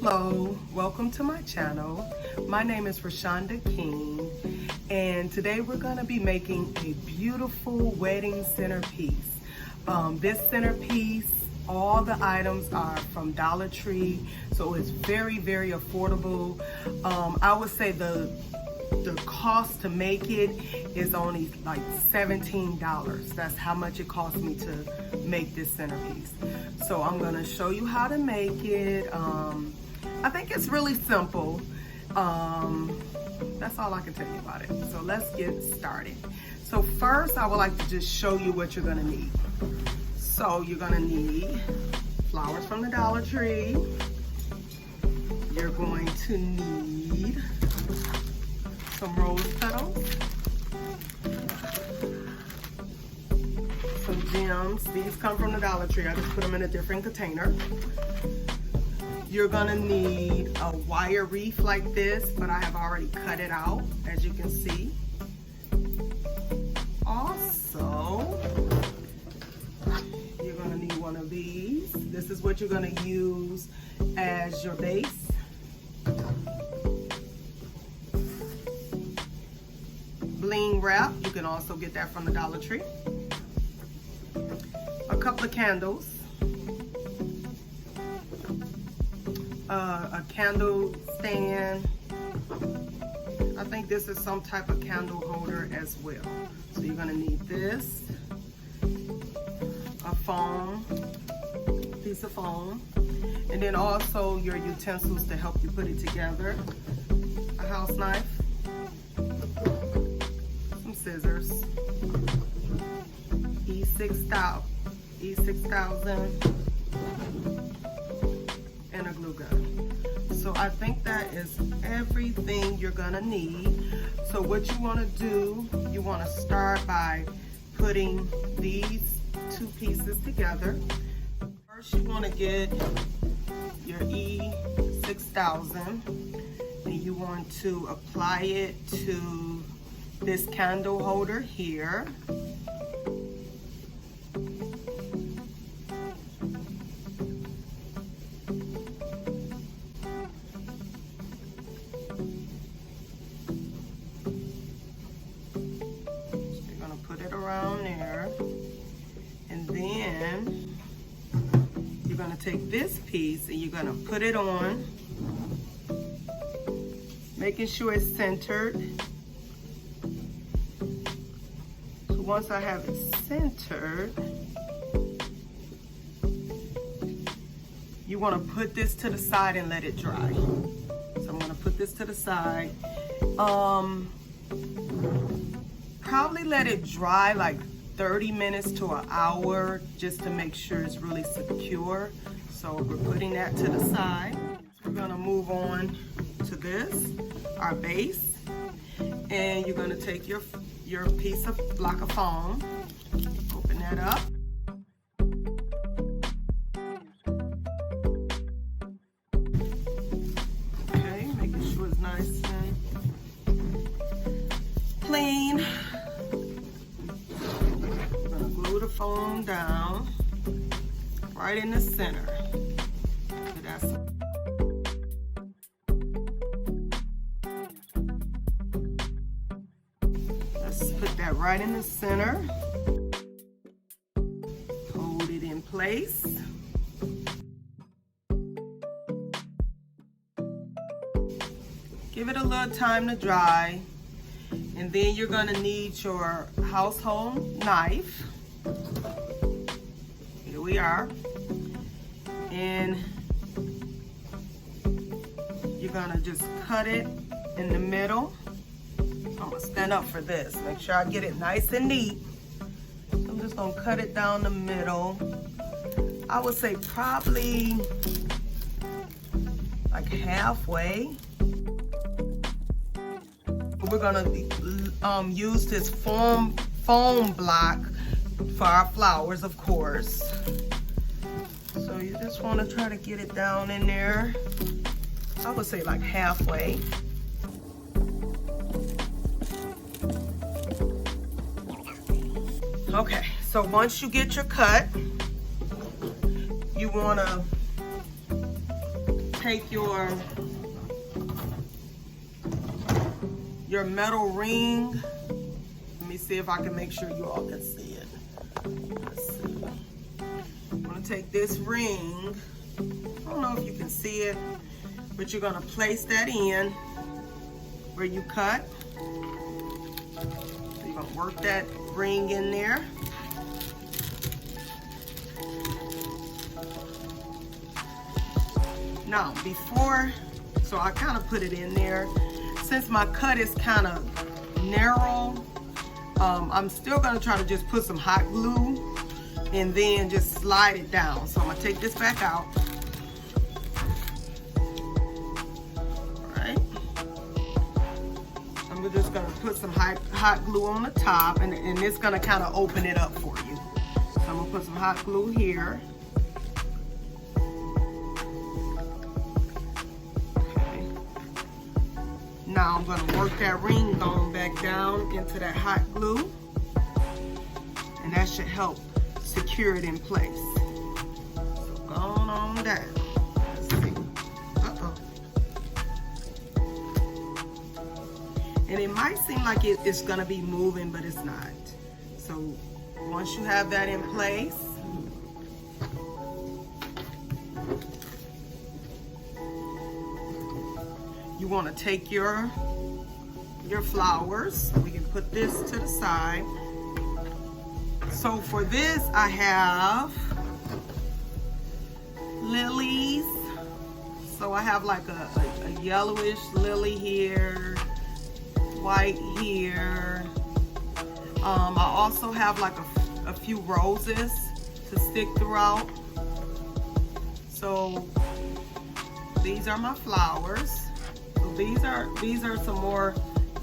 Hello, welcome to my channel. My name is Rashonda King, and today we're going to be making a beautiful wedding centerpiece. This centerpiece, all the items are from Dollar Tree, so it's very, very affordable. I would say the cost to make it is only like $17. That's how much it cost me to make this centerpiece. So I'm going to show you how to make it. I think it's really simple. That's all I can tell you about it. So let's get started. So first, I would like to just show you what you're gonna need. So you're gonna need flowers from the Dollar Tree. You're going to need some rose petals, some gems. These come from the Dollar Tree. I just put them in a different container. You're gonna need a wire wreath like this, but I have already cut it out, as you can see. Also, you're gonna need one of these. This is what you're gonna use as your base. Bling wrap, you can also get that from the Dollar Tree. A couple of candles. A candle stand. I think this is some type of candle holder as well. So you're gonna need this, a foam, piece of foam, and then also your utensils to help you put it together. A house knife, some scissors, E6000, and a glue gun. So I think that is everything you're gonna need. So what you wanna do, you wanna start by putting these two pieces together. First, you wanna get your E6000 and you want to apply it to this candle holder here. Around there, and then you're going to take this piece and you're going to put it on, making sure it's centered. So once I have it centered, you want to put this to the side and let it dry. So I'm going to put this to the side. Probably let it dry like 30 minutes to an hour just to make sure it's really secure. So we're putting that to the side. We're gonna move on to this, our base. And you're gonna take your piece of block of foam, open that up. Okay, making sure it's nice and clean. The foam down right in the center. Let's put that right in the center. Hold it in place. Give it a little time to dry, and then you're going to need your household knife. Here we are, and you're gonna just cut it in the middle. I'm gonna stand up for this, make sure I get it nice and neat. So I'm just gonna cut it down the middle. I would say probably like halfway. We're gonna use this foam block for our flowers, of course. So you just want to try to get it down in there. I would say like halfway. Okay, so once you get your cut, you want to take your metal ring. Let me see if I can make sure you all can see it. Let's see. I'm gonna take this ring. I don't know if you can see it, but you're gonna place that in where you cut. So you're gonna work that ring in there. Now, so I kind of put it in there. Since my cut is kind of narrow, I'm still gonna try to just put some hot glue and then just slide it down. So I'm gonna take this back out. All right. I'm just gonna put some hot glue on the top, and it's gonna kind of open it up for you. So I'm gonna put some hot glue here. Now I'm going to work that ring going back down into that hot glue, and that should help secure it in place. So going on down. Let's see. Uh-oh. And it might seem like it's going to be moving, but it's not. So once you have that in place, you want to take your flowers. We can put this to the side. So for this, I have lilies. So I have like a yellowish lily here, white here. I also have like a few roses to stick throughout. So these are my flowers. These are some more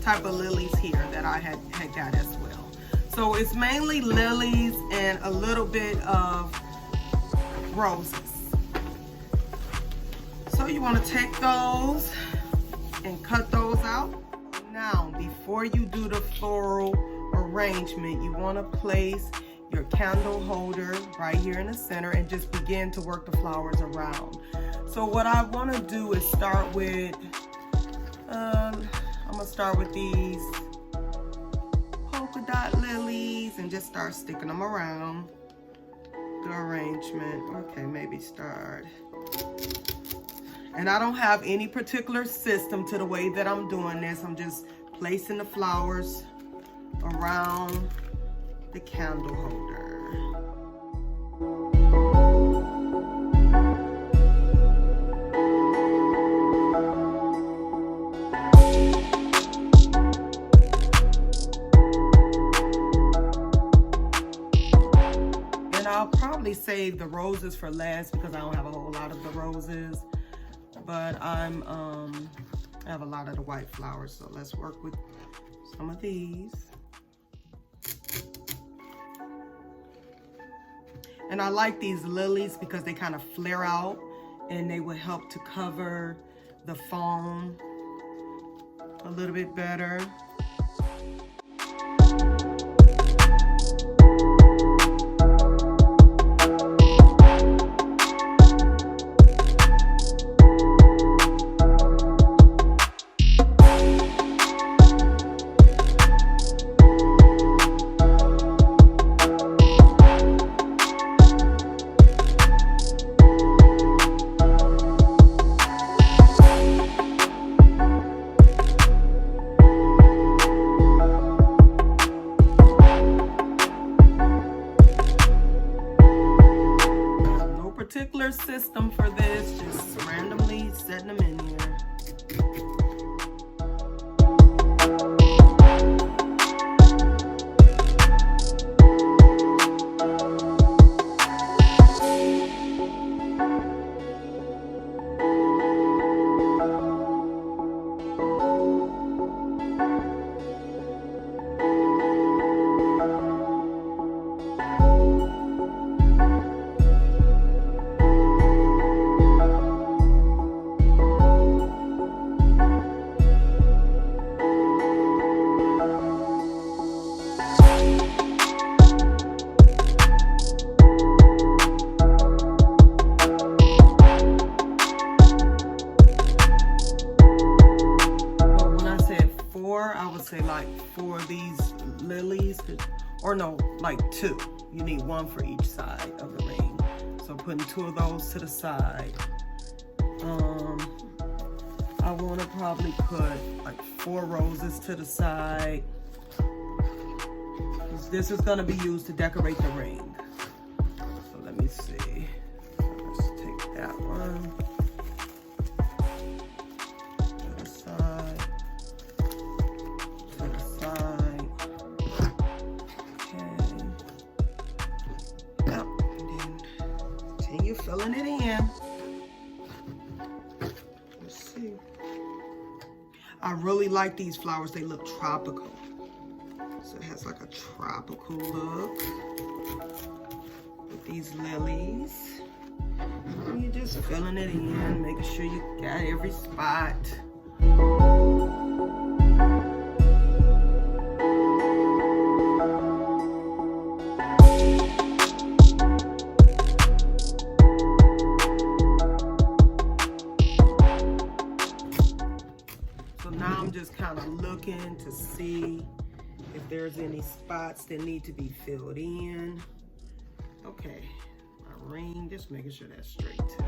type of lilies here that I had got as well. So it's mainly lilies and a little bit of roses. So you want to take those and cut those out. Now, before you do the floral arrangement, you want to place your candle holder right here in the center and just begin to work the flowers around. So what I want to do is start with I'm gonna start with these polka dot lilies and just start sticking them around the arrangement. Okay, maybe start. And I don't have any particular system to the way that I'm doing this. I'm just placing the flowers around the candle holder. I'll probably save the roses for last because I don't have a whole lot of the roses, but I have a lot of the white flowers. So let's work with some of these. And I like these lilies because they kind of flare out and they will help to cover the foam a little bit better. Particular system for this, just randomly setting them in here. I would say like 4 of these lilies, or no, like 2. You need 1 for each side of the ring. So putting 2 of those to the side. I want to probably put like 4 roses to the side. This is going to be used to decorate the ring. So let me see. Let's take that one to the side. To the side. Okay. Yep. And then continue filling it in. Let's see. I really like these flowers. They look tropical. So it has like a tropical look with these lilies. And you're just filling it in, making sure you got every spot. So now I'm just kind of looking to see if there's any spots that need to be filled in. Okay, my ring, just making sure that's straight too.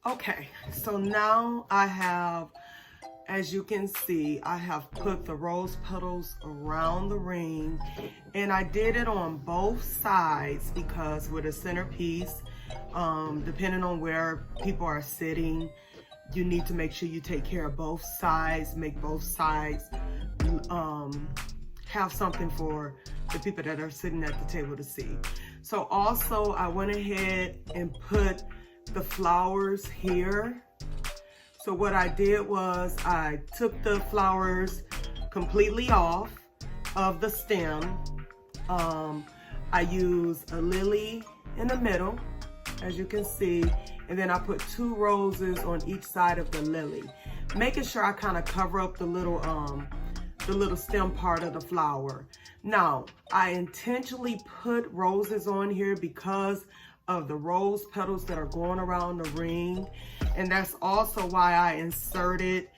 Okay, so now I have, as you can see, I have put the rose petals around the ring, and I did it on both sides because with a centerpiece, depending on where people are sitting, you need to make sure you take care of both sides, make both sides have something for the people that are sitting at the table to see. So also I went ahead and put the flowers here. So what I did was I took the flowers completely off of the stem. I used a lily in the middle, as you can see, and then I put 2 roses on each side of the lily, making sure I kind of cover up the little stem part of the flower. Now, I intentionally put roses on here because of the rose petals that are going around the ring, and that's also why I inserted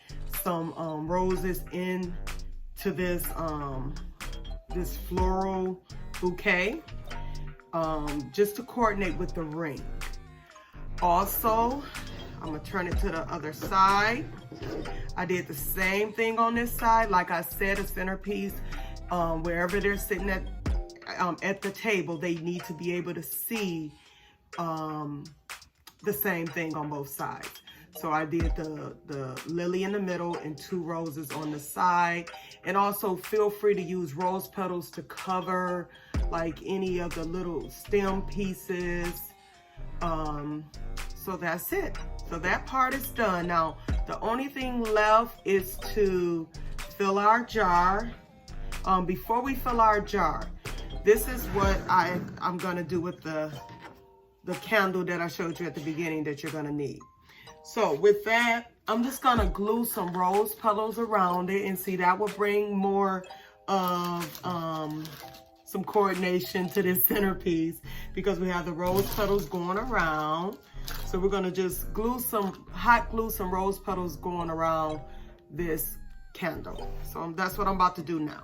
some roses into this this floral bouquet, just to coordinate with the ring. Also, I'm gonna turn it to the other side. I did the same thing on this side. Like I said, a centerpiece, wherever they're sitting at the table, they need to be able to see the same thing on both sides. So I did the lily in the middle and 2 roses on the side. And also feel free to use rose petals to cover like any of the little stem pieces. So that's it. So that part is done. Now, the only thing left is to fill our jar. Before we fill our jar, this is what I'm gonna do with the candle that I showed you at the beginning that you're gonna need. So with that, I'm just gonna glue some rose petals around it, and see, that will bring more of some coordination to this centerpiece, because we have the rose petals going around. So we're gonna just hot glue some rose petals going around this candle. So that's what I'm about to do now.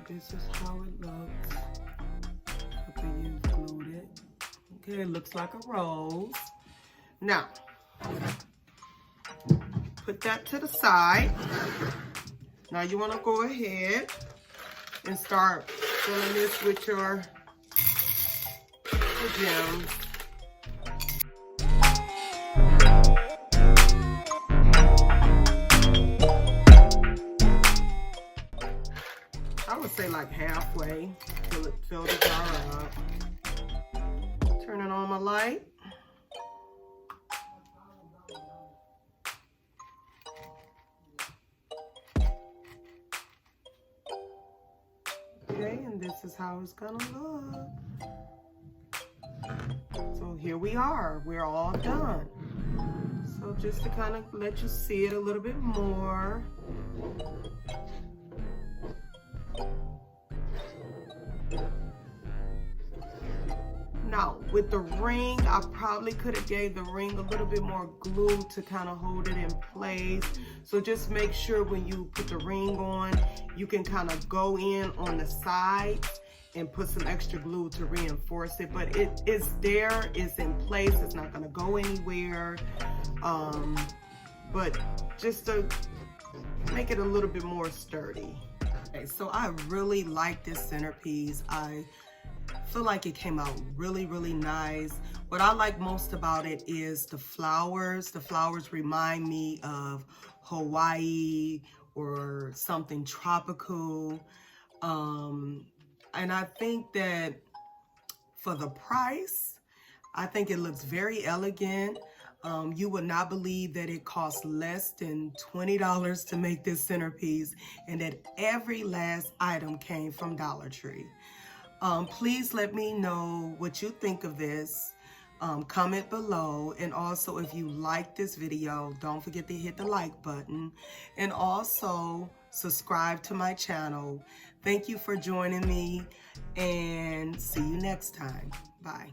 This is how it looks after you've glued it. Okay, it looks like a rose. Now, put that to the side. Now you want to go ahead and start filling this with your gems. I would say like halfway, fill the jar up. Turning on my light. Okay, and this is how it's gonna look. So here we are, we're all done. So just to kind of let you see it a little bit more. Now, with the ring, I probably could have gave the ring a little bit more glue to kind of hold it in place. So just make sure when you put the ring on, you can kind of go in on the sides and put some extra glue to reinforce it. But it is there, it's in place, it's not gonna go anywhere. But just to make it a little bit more sturdy. Okay, so I really like this centerpiece. I feel like it came out really, really nice. What I like most about it is the flowers. The flowers remind me of Hawaii or something tropical. And I think that for the price, I think it looks very elegant. You would not believe that it costs less than $20 to make this centerpiece, and that every last item came from Dollar Tree. Please let me know what you think of this. Comment below, and also if you like this video, don't forget to hit the like button, and also subscribe to my channel. Thank you for joining me, and see you next time. Bye.